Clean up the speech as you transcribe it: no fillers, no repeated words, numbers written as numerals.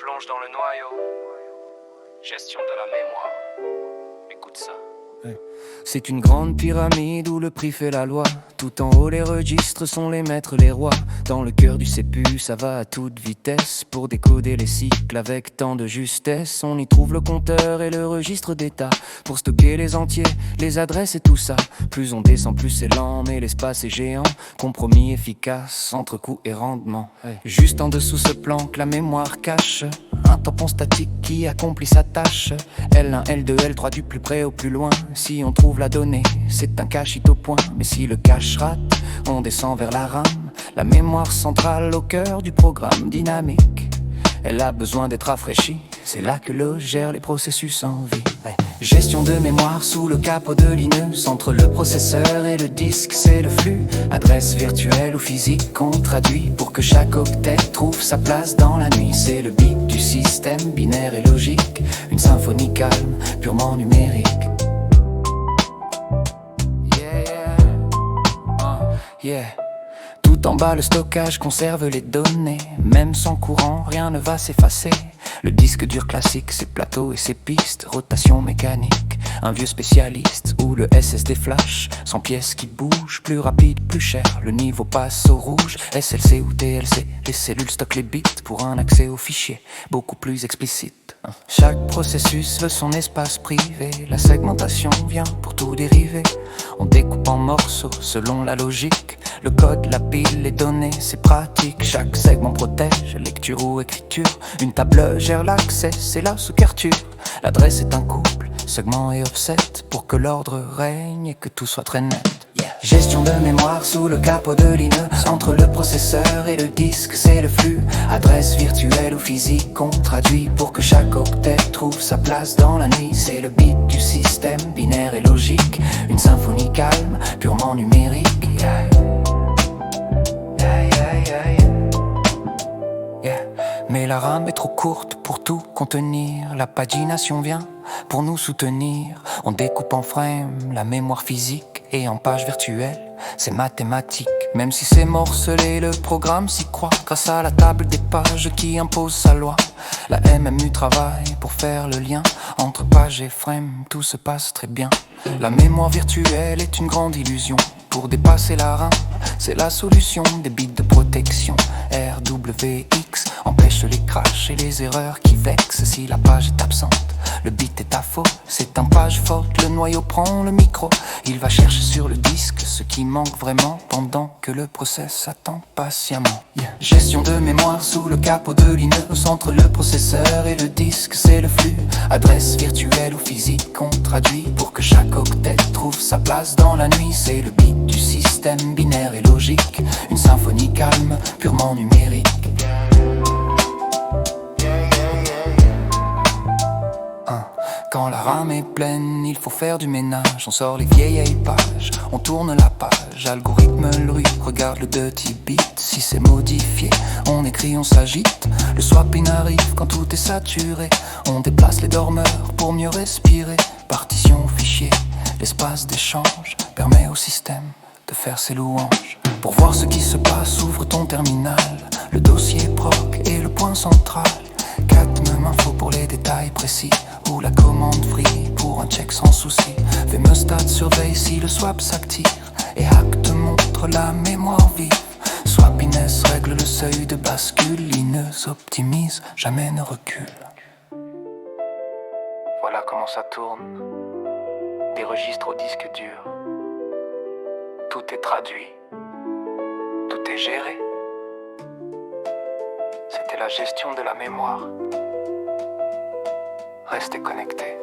plonge dans le noyau. Gestion de la mémoire. Écoute ça. C'est une grande pyramide où le prix fait la loi. Tout en haut les registres sont les maîtres, les rois. Dans le cœur du CPU ça va à toute vitesse. Pour décoder les cycles avec tant de justesse, on y trouve le compteur et le registre d'état. Pour stocker les entiers, les adresses et tout ça. Plus on descend plus c'est lent, mais l'espace est géant. Compromis efficace entre coût et rendement. Juste en dessous se planque la mémoire cache. Un tampon statique qui accomplit sa tâche. L1, L2, L3 du plus près au plus loin. Si on trouve la donnée, c'est un cache hit au point. Mais si le cache rate, on descend vers la RAM. La mémoire centrale au cœur du programme dynamique. Elle a besoin d'être rafraîchie. C'est là que l'eau gère les processus en vie. Gestion de mémoire sous le capot de Linux. Entre le processeur et le disque, c'est le flux. Adresse virtuelle ou physique qu'on traduit pour que chaque octet trouve sa place dans la nuit. C'est le bit du système binaire et logique. Une symphonie calme, purement numérique. Yeah. Tout en bas le stockage conserve les données. Même sans courant, rien ne va s'effacer. Le disque dur classique, ses plateaux et ses pistes. Rotation mécanique, un vieux spécialiste. Ou le SSD flash, sans pièces qui bougent. Plus rapide, plus cher, le niveau passe au rouge. SLC ou TLC, les cellules stockent les bits pour un accès aux fichiers beaucoup plus explicite. Chaque processus veut son espace privé. La segmentation vient pour tout dériver. On découpe en morceaux selon la logique. Le code, la pile, les données, c'est pratique. Chaque segment protège, lecture ou écriture. Une table gère l'accès, c'est la sous-carture. L'adresse est un couple, segment et offset. Pour que l'ordre règne et que tout soit très net. Gestion de mémoire sous le capot de Linux. Entre le processeur et le disque, c'est le flux. Adresse virtuelle ou physique qu'on traduit pour que chaque octet trouve sa place dans la nuit. C'est le bit du système binaire et logique. Une symphonie calme, purement numérique. Mais la RAM est trop courte pour tout contenir. La pagination vient pour nous soutenir. On découpe en frame la mémoire physique et en page virtuelle, c'est mathématique. Même si c'est morcelé, le programme s'y croit. Grâce à la table des pages qui impose sa loi. La MMU travaille pour faire le lien entre page et frame, tout se passe très bien. La mémoire virtuelle est une grande illusion. Pour dépasser la RAM, c'est la solution. Des bits de protection, RWX empêche les crashs et les erreurs qui vexent. Si la page est absente, le bit est à faux. C'est un page forte, le noyau prend le micro. Il va chercher sur le disque ce qui manque vraiment pendant que le process attend patiemment. Gestion de mémoire sous le capot de Linux. Entre le processeur et le disque, c'est le flux. Adresse virtuelle ou physique qu'on traduit pour que chaque octet trouve sa place dans la nuit. C'est le bit du système binaire et logique. Une symphonie calme, purement numérique. Quand la RAM est pleine, il faut faire du ménage. On sort les vieilles pages, on tourne la page. Algorithme le regarde le dirty bit. Si c'est modifié, on écrit, on s'agite. Le swapping arrive quand tout est saturé. On déplace les dormeurs pour mieux respirer. Partition fichier, l'espace d'échange permet au système de faire ses louanges. Pour voir ce qui se passe, ouvre ton terminal. Le dossier proc et le point central. 4 mêmes infos pour les détails précis. Ou la commande free pour un check sans souci. Vmstat surveille si le swap s'active. Et hack te montre la mémoire vive. Swapiness règle le seuil de bascule. Linux optimise, jamais ne recule. Voilà comment ça tourne. Des registres au disque dur. Tout est traduit. Tout est géré. C'était la gestion de la mémoire. Restez connectés.